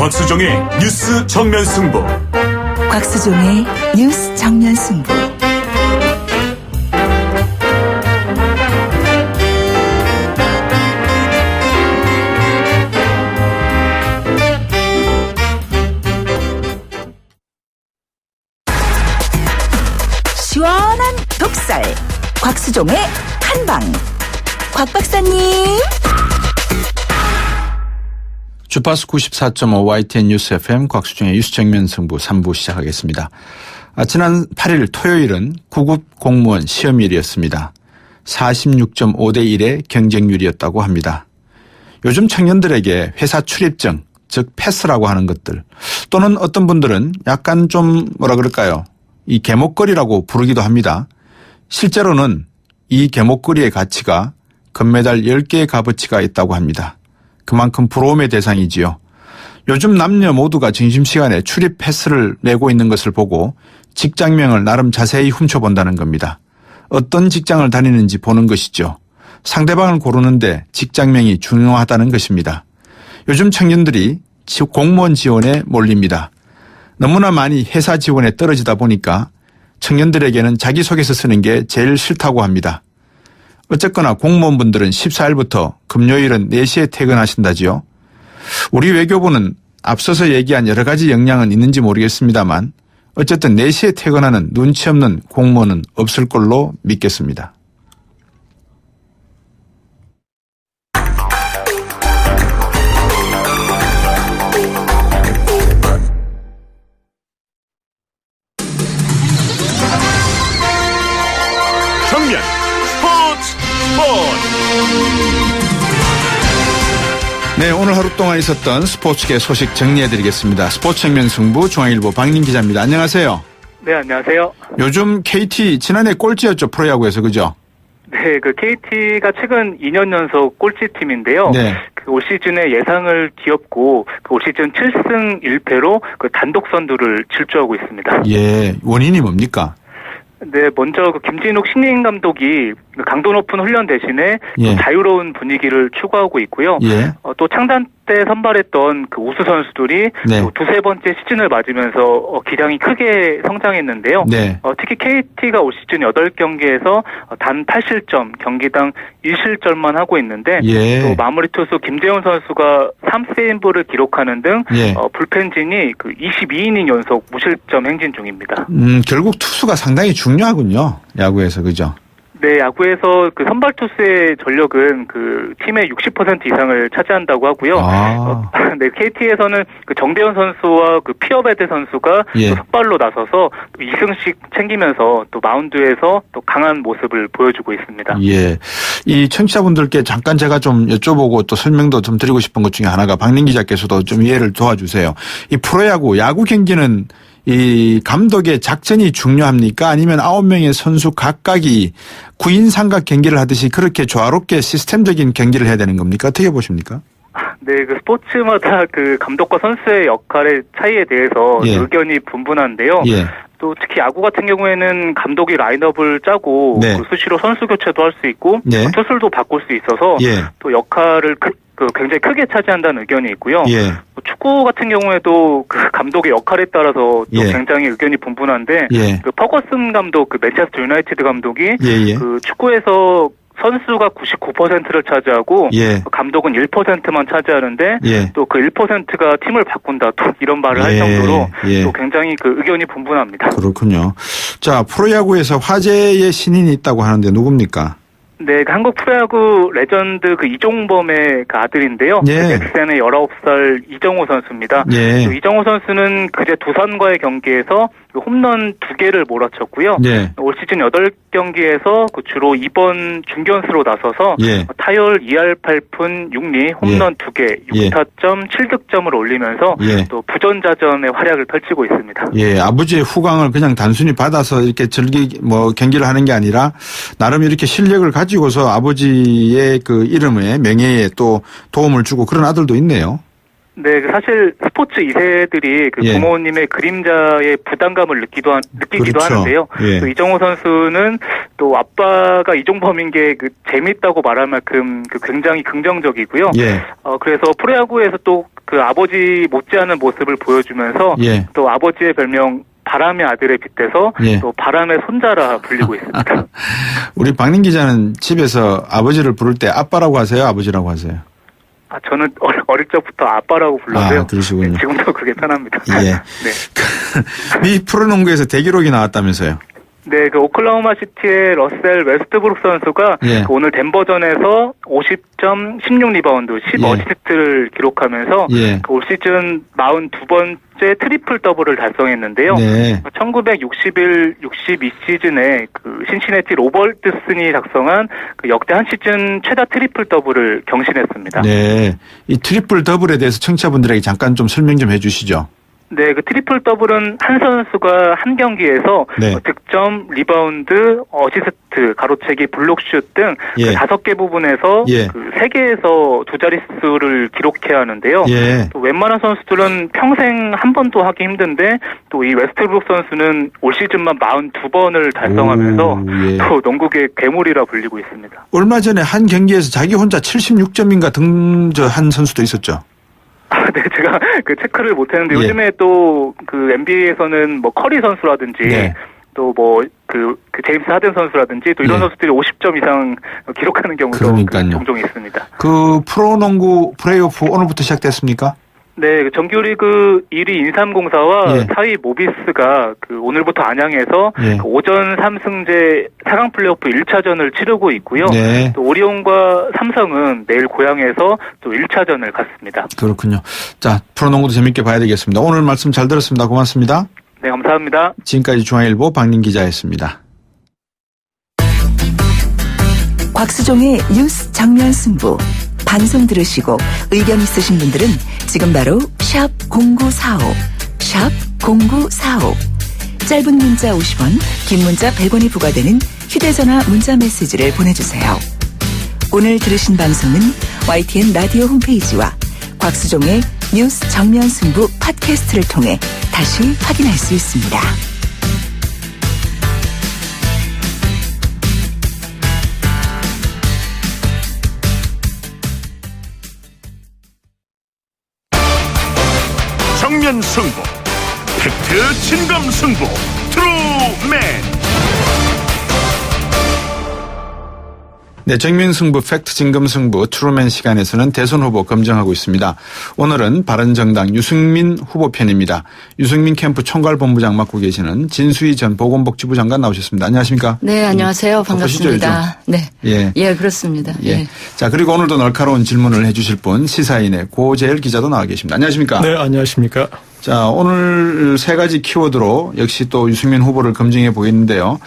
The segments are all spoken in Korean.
곽수종의 뉴스 정면 승부. 곽수종의 뉴스 정면 승부. 시원한 독살. 곽수종의 한방. 곽 박사님. 주파수 94.5 YTN 뉴스 FM 곽수종의 뉴스 정면 승부 3부 시작하겠습니다. 지난 8일 토요일은 9급 공무원 시험일이었습니다. 46.5대 1의 경쟁률이었다고 합니다. 요즘 청년들에게 회사 출입증, 즉 패스라고 하는 것들, 또는 어떤 분들은 약간 좀 뭐라 그럴까요? 이 개목걸이라고 부르기도 합니다. 실제로는 이 개목걸이의 가치가 금메달 10개의 값어치가 있다고 합니다. 그만큼 부러움의 대상이지요. 요즘 남녀 모두가 점심시간에 출입 패스를 내고 있는 것을 보고 직장명을 나름 자세히 훔쳐본다는 겁니다. 어떤 직장을 다니는지 보는 것이죠. 상대방을 고르는데 직장명이 중요하다는 것입니다. 요즘 청년들이 공무원 지원에 몰립니다. 너무나 많이 회사 지원에 떨어지다 보니까 청년들에게는 자기소개서 쓰는 게 제일 싫다고 합니다. 어쨌거나 공무원분들은 14일부터 금요일은 4시에 퇴근하신다지요. 우리 외교부는 앞서서 얘기한 여러 가지 역량은 있는지 모르겠습니다만 어쨌든 4시에 퇴근하는 눈치 없는 공무원은 없을 걸로 믿겠습니다. 정면 스포츠. 네, 오늘 하루 동안 있었던 스포츠계 소식 정리해드리겠습니다. 스포츠 정면 승부 중앙일보 박민 기자입니다. 안녕하세요. 네, 안녕하세요. 요즘 KT 지난해 꼴찌였죠, 프로야구에서, 그죠? 네, KT가 최근 2년 연속 꼴찌팀인데요. 네. 올 시즌의 예상을 뒤엎고 올 시즌 7승 1패로 단독 선두를 질주하고 있습니다. 예, 원인이 뭡니까? 네, 먼저 김진욱 신인 감독이 강도 높은 훈련 대신에 예. 자유로운 분위기를 추구하고 있고요. 예. 또 창단 때 선발했던 우수 선수들이 네. 또 두세 번째 시즌을 맞으면서 기량이 크게 성장했는데요. 네. 특히 KT가 올 시즌 8경기에서 단 8실점, 경기당 1실점만 하고 있는데 예. 또 마무리 투수 김재훈 선수가 3세이브를 기록하는 등 예. 불펜진이 22이닝 연속 무실점 행진 중입니다. 결국 투수가 상당히 중요하군요, 야구에서, 그죠? 네, 야구에서 선발 투수의 전력은 팀의 60% 이상을 차지한다고 하고요. 네, KT에서는 정대현 선수와 피어베드 선수가 예. 또 선발로 나서서 2승씩 챙기면서 또 마운드에서 또 강한 모습을 보여주고 있습니다. 예. 이 청취자분들께 잠깐 제가 좀 여쭤보고 또 설명도 좀 드리고 싶은 것 중에 하나가 박민 기자께서도 좀 이해를 도와주세요. 이 프로야구, 야구 경기는 이 감독의 작전이 중요합니까? 아니면 9명의 선수 각각이 9인 삼각 경기를 하듯이 그렇게 조화롭게 시스템적인 경기를 해야 되는 겁니까? 어떻게 보십니까? 네, 스포츠마다 감독과 선수의 역할의 차이에 대해서 예. 의견이 분분한데요. 예. 또 특히 야구 같은 경우에는 감독이 라인업을 짜고 네. 수시로 선수 교체도 할 수 있고 네. 투수도 바꿀 수 있어서 예. 또 역할을 굉장히 크게 차지한다는 의견이 있고요. 예. 축구 같은 경우에도 감독의 역할에 따라서 또 예. 굉장히 의견이 분분한데 예. 퍼거슨 감독, 맨체스터 유나이티드 감독이 예. 축구에서 선수가 99%를 차지하고 예. 감독은 1%만 차지하는데 예. 또 1%가 팀을 바꾼다 또 이런 말을 할 예. 정도로 예. 또 굉장히 의견이 분분합니다. 그렇군요. 자, 프로야구에서 화제의 신인이 있다고 하는데 누굽니까? 네, 한국 프로야구 레전드 이종범의 아들인데요. 예. 넥센의 19살 이정호 선수입니다. 예. 이정호 선수는 그제 두산과의 경기에서 홈런 2개를 몰아쳤고요. 예. 올 시즌 8경기에서 주로 2번 중견수로 나서서 예. 타율 2할 8푼 6리, 홈런 2개, 예. 6타점 7득점을 올리면서 예. 또 부전자전의 활약을 펼치고 있습니다. 예, 아버지의 후광을 그냥 단순히 받아서 이렇게 경기를 하는 게 아니라 나름 이렇게 실력을 가지고서 아버지의 이름에 명예에 또 도움을 주고 그런 아들도 있네요. 네, 사실 스포츠 2세들이 예. 부모님의 그림자의 부담감을 느끼기도 그렇죠. 하는데요. 예. 또 이정호 선수는 또 아빠가 이종범인 게 재밌다고 말할 만큼 굉장히 긍정적이고요. 예. 그래서 프로야구에서 또 그 아버지 못지않은 모습을 보여주면서 예. 또 아버지의 별명 바람의 아들에 빗대서 예. 또 바람의 손자라 불리고 있습니다. 우리 박린 기자는 집에서 아버지를 부를 때 아빠라고 하세요? 아버지라고 하세요? 저는 어릴 적부터 아빠라고 불러서요. 그러시군요. 네, 지금도 그게 편합니다. 예. 네. 미 프로농구에서 대기록이 나왔다면서요? 네, 그 오클라호마 시티의 러셀 웨스트브룩 선수가 예. 그 오늘 덴버전에서 50점, 16리바운드, 10어시스트를 기록하면서 예. 그 올 시즌 42번째 트리플 더블을 달성했는데요. 네. 1961-62 시즌에 그 신시내티 로버트슨이 작성한 그 역대 한 시즌 최다 트리플 더블을 경신했습니다. 네. 이 트리플 더블에 대해서 청취자분들에게 잠깐 좀 설명 좀 해주시죠. 네, 그 트리플 더블은 한 선수가 한 경기에서 네. 득점, 리바운드, 어시스트, 가로채기, 블록슛 등 예. 그 5개 부분에서 예. 그 3개에서 두 자릿수를 기록해야 하는데요. 예. 또 웬만한 선수들은 평생 한 번도 하기 힘든데 또 이 웨스트브룩 선수는 올 시즌만 42번을 달성하면서 오, 예. 또 농구계 괴물이라 불리고 있습니다. 얼마 전에 한 경기에서 자기 혼자 76점인가 등저한 선수도 있었죠. 네, 제가 그 체크를 못했는데 예. 요즘에 또 그 NBA에서는 뭐 커리 선수라든지 네. 또 뭐 그 제임스 하든 선수라든지 또 이런 예. 선수들이 50점 이상 기록하는 경우도 그러니까요. 종종 있습니다. 그 프로농구 플레이오프 오늘부터 시작됐습니까? 네, 그 정규리그 1위 인삼공사와 예. 4위 모비스가 그 오늘부터 안양에서 예. 그 오전 3승제 4강 플레이오프 1차전을 치르고 있고요. 네. 또 오리온과 삼성은 내일 고향에서 또 1차전을 갖습니다. 그렇군요. 자, 프로농구도 재밌게 봐야 되겠습니다. 오늘 말씀 잘 들었습니다. 고맙습니다. 네, 감사합니다. 지금까지 중앙일보 박린 기자였습니다. 곽수종의 뉴스 정면 승부. 방송 들으시고 의견 있으신 분들은 지금 바로 샵 0945, 샵 0945. 짧은 문자 50원, 긴 문자 100원이 부과되는 휴대전화 문자 메시지를 보내주세요. 오늘 들으신 방송은 YTN 라디오 홈페이지와 곽수종의 뉴스 정면 승부 팟캐스트를 통해 다시 확인할 수 있습니다. 정면 승부, 팩트 진검 승부, 트루맨. 네, 정면승부 팩트 진검승부 트루맨 시간에서는 대선 후보 검증하고 있습니다. 오늘은 바른정당 유승민 후보 편입니다. 유승민 캠프 총괄본부장 맡고 계시는 진수희 전 보건복지부 장관 나오셨습니다. 안녕하십니까? 네, 안녕하세요. 반갑습니다. 네. 예. 예, 그렇습니다. 예. 자, 그리고 오늘도 날카로운 질문을 해 주실 분 시사인의 고재열 기자도 나와 계십니다. 안녕하십니까? 네, 안녕하십니까? 자, 오늘 세 가지 키워드로 역시 또 유승민 후보를 검증해 보겠는데요.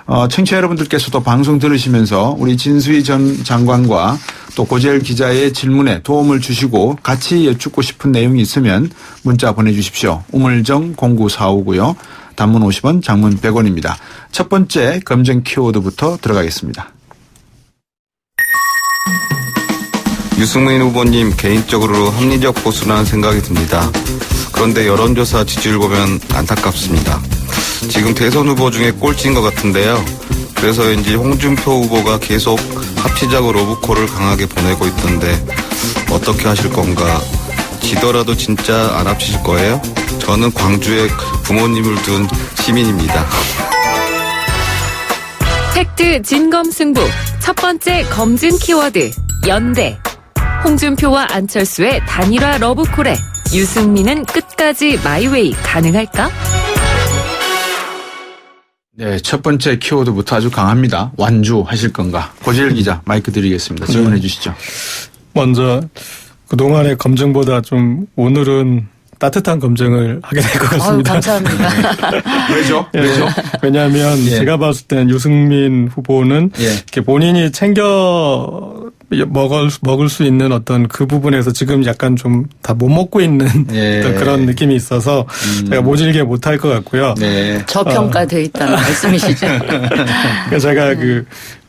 청취자 여러분들께서도 방송 들으시면서 우리 진수희 전 장관과 또 고재열 기자의 질문에 도움을 주시고 같이 여쭙고 싶은 내용이 있으면 문자 보내주십시오. 우물정 0945고요. 단문 50원, 장문 100원입니다. 첫 번째 검증 키워드부터 들어가겠습니다. 유승민 후보님 개인적으로 합리적 보수라는 생각이 듭니다. 그런데 여론조사 지지율 보면 안타깝습니다. 지금 대선 후보 중에 꼴찌인 것 같은데요. 그래서인지 홍준표 후보가 계속 합치자고 로브콜을 강하게 보내고 있던데 어떻게 하실 건가? 지더라도 진짜 안 합치실 거예요? 저는 광주에 부모님을 둔 시민입니다. 팩트 진검승부 첫 번째 검증 키워드 연대. 홍준표와 안철수의 단일화 러브콜에 유승민은 끝까지 마이웨이 가능할까? 네, 첫 번째 키워드부터 아주 강합니다. 완주하실 건가? 고재열 기자 마이크 드리겠습니다. 질문해 주시죠. 먼저 그동안의 검증보다 좀 오늘은 따뜻한 검증을 하게 될 것 같습니다. 감사합니다. 왜죠? 예, 왜죠? 왜냐하면 예. 제가 봤을 때는 유승민 후보는 예. 이렇게 본인이 챙겨 먹을 수 있는 어떤 그 부분에서 지금 약간 좀 다 못 먹고 있는 예. 어떤 그런 느낌이 있어서 제가 모질게 못할 것 같고요. 네. 저평가돼 있다는 말씀이시죠? 그러니까 제가 그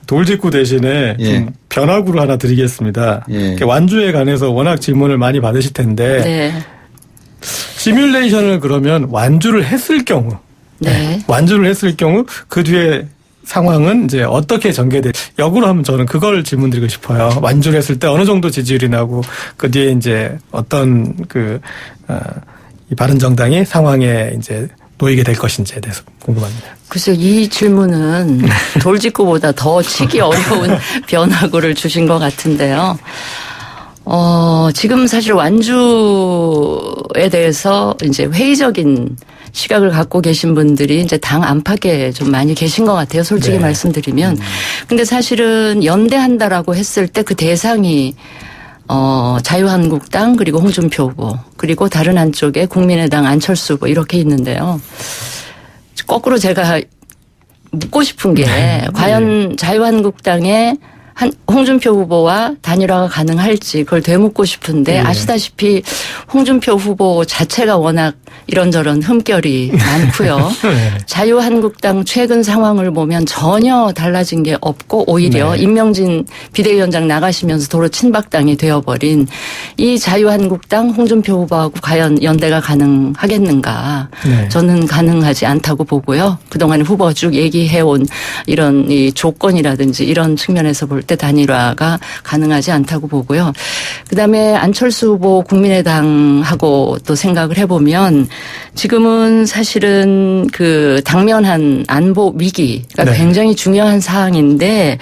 돌직구 대신에 예. 좀 변화구를 하나 드리겠습니다. 예. 완주에 관해서 워낙 질문을 많이 받으실 텐데 네. 시뮬레이션을 그러면 완주를 했을 경우 네. 완주를 했을 경우 그 뒤에 상황은 이제 어떻게 전개돼? 역으로 하면 저는 그걸 질문드리고 싶어요. 완주를 했을 때 어느 정도 지지율이 나고 그 뒤에 이제 어떤 이 바른정당이 상황에 이제 놓이게 될 것인지에 대해서 궁금합니다. 글쎄요, 이 질문은 돌직구보다 더 치기 어려운 변화구를 주신 것 같은데요. 지금 사실 완주에 대해서 이제 회의적인 시각을 갖고 계신 분들이 이제 당 안팎에 좀 많이 계신 것 같아요. 솔직히 네. 말씀드리면. 근데 사실은 연대한다라고 했을 때 그 대상이 자유한국당 그리고 홍준표 후보 그리고 다른 한쪽에 국민의당 안철수 후보 이렇게 있는데요. 거꾸로 제가 묻고 싶은 게 과연 자유한국당의 홍준표 후보와 단일화가 가능할지 그걸 되묻고 싶은데 아시다시피 홍준표 후보 자체가 워낙 이런저런 흠결이 많고요. 자유한국당 최근 상황을 보면 전혀 달라진 게 없고 오히려 임명진 비대위원장 나가시면서 도로 친박당이 되어버린 이 자유한국당 홍준표 후보하고 과연 연대가 가능하겠는가. 저는 가능하지 않다고 보고요. 그동안 후보가 쭉 얘기해온 이런 이 조건이라든지 이런 측면에서 볼 때 단일화가 가능하지 않다고 보고요. 그다음에 안철수 후보 국민의당하고 또 생각을 해보면 지금은 사실은 그 당면한 안보 위기가 굉장히 중요한 사항인데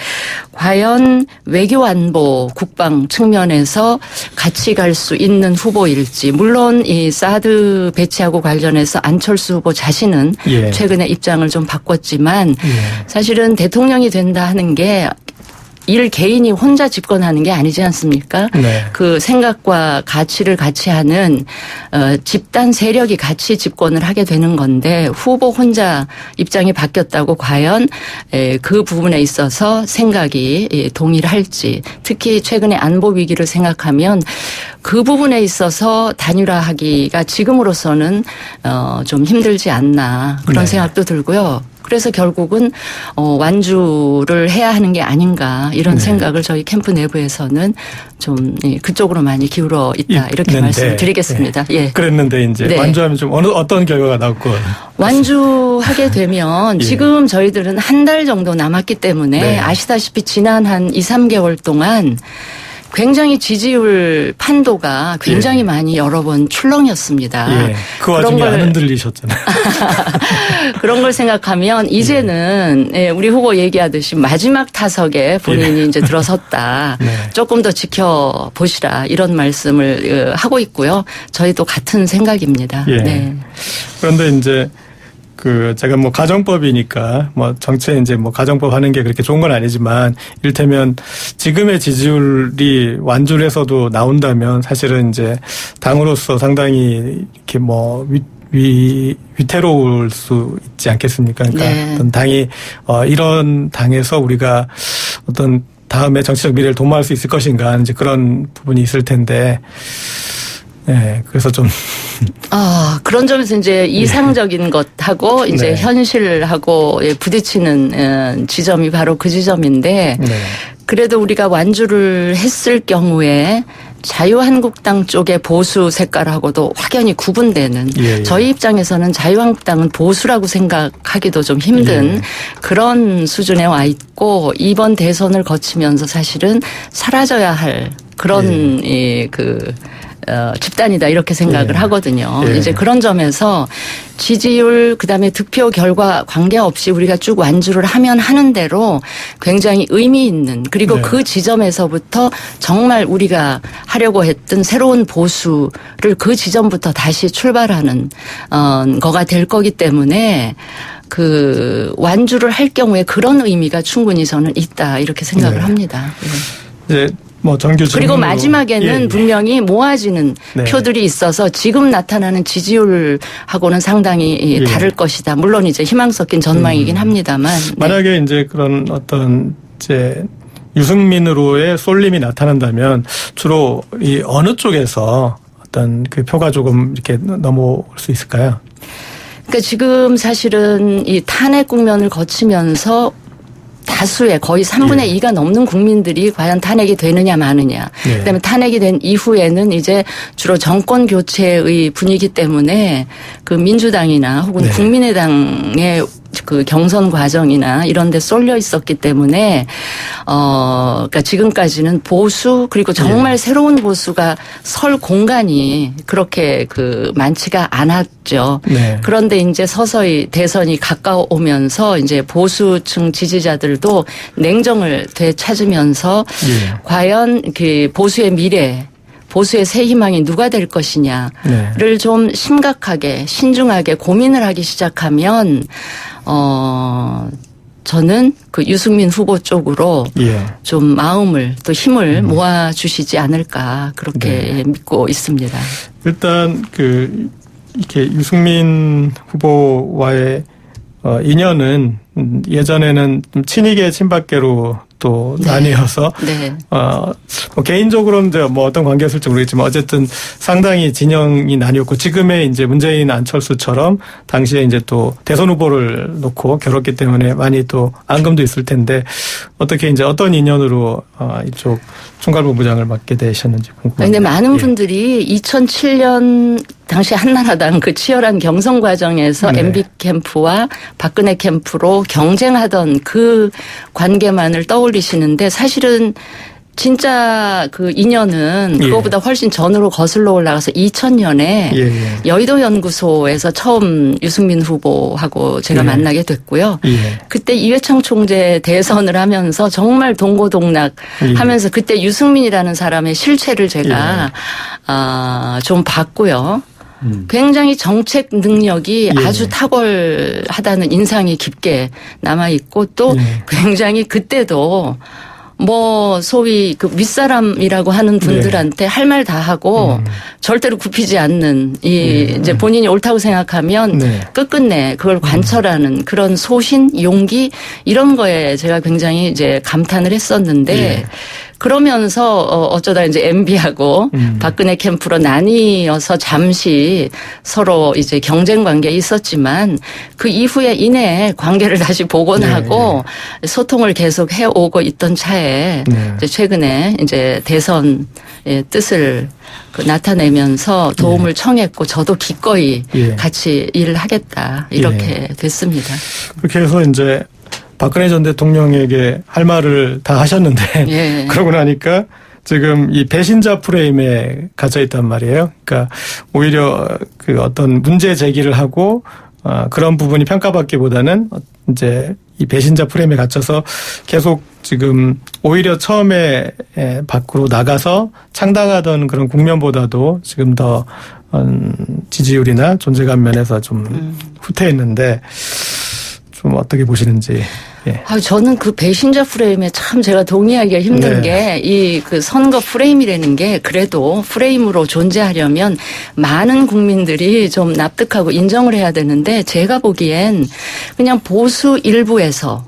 과연 외교 안보 국방 측면에서 같이 갈 수 있는 후보일지 물론 이 사드 배치하고 관련해서 안철수 후보 자신은 최근에 입장을 좀 바꿨지만 사실은 대통령이 된다 하는 게 일 개인이 혼자 집권하는 게 아니지 않습니까? 그 생각과 가치를 같이 하는 집단 세력이 같이 집권을 하게 되는 건데 후보 혼자 입장이 바뀌었다고 과연 그 부분에 있어서 생각이 동일할지 특히 최근에 안보 위기를 생각하면 그 부분에 있어서 단일화하기가 지금으로서는 좀 힘들지 않나 그런 생각도 들고요. 그래서 결국은 완주를 해야 하는 게 아닌가 이런 생각을 저희 캠프 내부에서는 좀 그쪽으로 많이 기울어 있다 이렇게 말씀드리겠습니다. 예. 그랬는데 이제 완주하면 좀 어떤 결과가 나올 거? 완주하게 되면 지금 저희들은 한 달 정도 남았기 때문에 아시다시피 지난 한 2, 3개월 동안 굉장히 지지율 판도가 굉장히 많이 여러 번 출렁였습니다. 그 와중에 안 흔들리셨잖아요. 그런 걸 생각하면 이제는 우리 후보 얘기하듯이 마지막 타석에 본인이 이제 들어섰다. 조금 더 지켜보시라 이런 말씀을 하고 있고요. 저희도 같은 생각입니다. 그런데 이제 제가 가정법이니까 정치에 이제 가정법 하는 게 그렇게 좋은 건 아니지만 이를테면 지금의 지지율이 완주를 해서도 나온다면 사실은 이제 당으로서 상당히 이렇게 위태로울 수 있지 않겠습니까? 그러니까 어떤 당이 이런 당에서 우리가 어떤 다음에 정치적 미래를 도모할 수 있을 것인가 이제 그런 부분이 있을 텐데 그래서 좀. 그런 점에서 이제 이상적인 것하고 이제 현실하고 부딪히는 지점이 바로 그 지점인데 그래도 우리가 완주를 했을 경우에 자유한국당 쪽의 보수 색깔하고도 확연히 구분되는 저희 입장에서는 자유한국당은 보수라고 생각하기도 좀 힘든 그런 수준에 와 있고 이번 대선을 거치면서 사실은 사라져야 할 그런 집단이다 이렇게 생각을 하거든요. 이제 그런 점에서 지지율 그다음에 득표 결과 관계없이 우리가 쭉 완주를 하면 하는 대로 굉장히 의미 있는 그리고 그 지점에서부터 정말 우리가 하려고 했던 새로운 보수를 그 지점부터 다시 출발하는 거가 될 거기 때문에 그 완주를 할 경우에 그런 의미가 충분히 저는 있다 이렇게 생각을 합니다. 이제 그리고 마지막에는 분명히 모아지는 표들이 있어서 지금 나타나는 지지율하고는 상당히 다를 것이다. 물론 이제 희망 섞인 전망이긴 합니다만. 만약에 이제 그런 어떤 이제 유승민 후보의 쏠림이 나타난다면 주로 이 어느 쪽에서 어떤 그 표가 조금 이렇게 넘어올 수 있을까요? 그러니까 지금 사실은 이 탄핵 국면을 거치면서 다수의 거의 3분의 2가 넘는 국민들이 과연 탄핵이 되느냐 마느냐. 그다음에 탄핵이 된 이후에는 이제 주로 정권 교체의 분위기 때문에 그 민주당이나 혹은 국민의당의 그 경선 과정이나 이런 데 쏠려 있었기 때문에 그러니까 지금까지는 보수 그리고 정말 새로운 보수가 설 공간이 그렇게 그 많지가 않았죠. 네. 그런데 이제 서서히 대선이 가까워오면서 이제 보수층 지지자들도 냉정을 되찾으면서 과연 그 보수의 미래 보수의 새 희망이 누가 될 것이냐를 좀 심각하게 신중하게 고민을 하기 시작하면 저는 그 유승민 후보 쪽으로 좀 마음을 또 힘을 모아 주시지 않을까 그렇게 믿고 있습니다. 일단 그 이렇게 유승민 후보와의 인연은 예전에는 좀 친이계 친박계로 또 나뉘어서 뭐 개인적으로는 이제 뭐 어떤 관계였을지 모르겠지만 어쨌든 상당히 진영이 나뉘었고 지금의 이제 문재인 안철수처럼 당시에 이제 또 대선 후보를 놓고 겨뤘기 때문에 많이 또 앙금도 있을 텐데 어떻게 이제 어떤 인연으로 이쪽 총괄본부장을 맡게 되셨는지 궁금합니다. 그런데 많은 분들이 2007년 당시 한나라당 그 치열한 경선 과정에서 MB 캠프와 박근혜 캠프로 경쟁하던 그 관계만을 떠올리시는데 사실은 진짜 그 인연은 그거보다 훨씬 전으로 거슬러 올라가서 2000년에 여의도 연구소에서 처음 유승민 후보하고 제가 만나게 됐고요. 그때 이회창 총재 대선을 하면서 정말 동고동락 하면서 그때 유승민이라는 사람의 실체를 제가 좀 봤고요. 굉장히 정책 능력이 아주 탁월하다는 인상이 깊게 남아있고 또 굉장히 그때도 뭐 소위 그 윗사람이라고 하는 분들한테 할 말 다 하고 절대로 굽히지 않는 이제 본인이 옳다고 생각하면 끝끝내 그걸 관철하는 그런 소신, 용기 이런 거에 제가 굉장히 이제 감탄을 했었는데 그러면서 어쩌다 이제 MB하고 박근혜 캠프로 나뉘어서 잠시 서로 이제 경쟁 관계에 있었지만 그 이후에 이내 관계를 다시 복원하고 소통을 계속 해오고 있던 차에 이제 최근에 이제 대선의 뜻을 나타내면서 도움을 청했고 저도 기꺼이 같이 일을 하겠다 이렇게 됐습니다. 그렇게 해서 이제 박근혜 전 대통령에게 할 말을 다 하셨는데 그러고 나니까 지금 이 배신자 프레임에 갇혀 있단 말이에요. 그러니까 오히려 그 어떤 문제 제기를 하고 그런 부분이 평가받기보다는 이제 이 배신자 프레임에 갇혀서 계속 지금 오히려 처음에 밖으로 나가서 창당하던 그런 국면보다도 지금 더 지지율이나 존재감 면에서 좀 후퇴했는데 좀 어떻게 보시는지. 저는 그 배신자 프레임에 참 제가 동의하기가 힘든 게 이 그 선거 프레임이라는 게 그래도 프레임으로 존재하려면 많은 국민들이 좀 납득하고 인정을 해야 되는데 제가 보기엔 그냥 보수 일부에서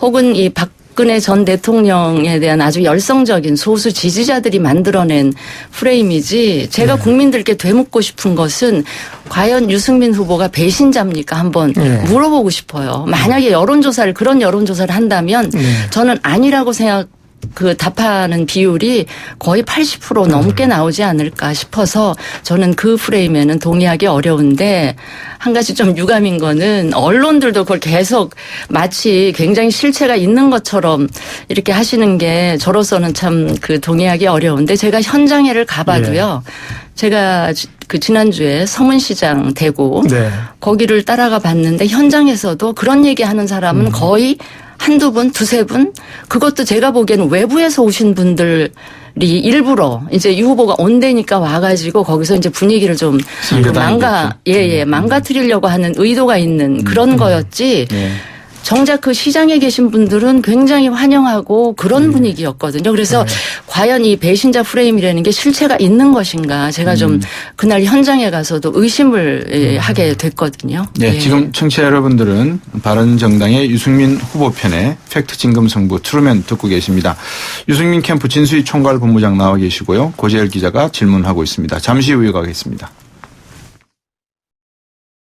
혹은 이 박근혜 전 대통령에 대한 아주 열성적인 소수 지지자들이 만들어낸 프레임이지 제가 국민들께 되묻고 싶은 것은 과연 유승민 후보가 배신자입니까? 한번 물어보고 싶어요. 만약에 여론조사를 그런 여론조사를 한다면 저는 아니라고 답하는 비율이 거의 80% 넘게 나오지 않을까 싶어서 저는 그 프레임에는 동의하기 어려운데 한 가지 좀 유감인 거는 언론들도 그걸 계속 마치 굉장히 실체가 있는 것처럼 이렇게 하시는 게 저로서는 참 그 동의하기 어려운데 제가 현장에를 가봐도요. 제가 그 지난주에 서문시장 대구 거기를 따라가 봤는데 현장에서도 그런 얘기하는 사람은 거의 한두 분, 두세 분? 그것도 제가 보기에는 외부에서 오신 분들이 일부러 이제 유 후보가 온다니까 와가지고 거기서 이제 분위기를 좀 망가뜨리려고 하는 의도가 있는 그런 거였지. 정작 그 시장에 계신 분들은 굉장히 환영하고 그런 분위기였거든요. 그래서 과연 이 배신자 프레임이라는 게 실체가 있는 것인가 제가 좀 그날 현장에 가서도 의심을 하게 됐거든요. 지금 청취자 여러분들은 바른정당의 유승민 후보 편의 팩트 진검승부 트루맨 듣고 계십니다. 유승민 캠프 진수희 총괄본부장 나와 계시고요. 고재열 기자가 질문하고 있습니다. 잠시 후 이어가겠습니다.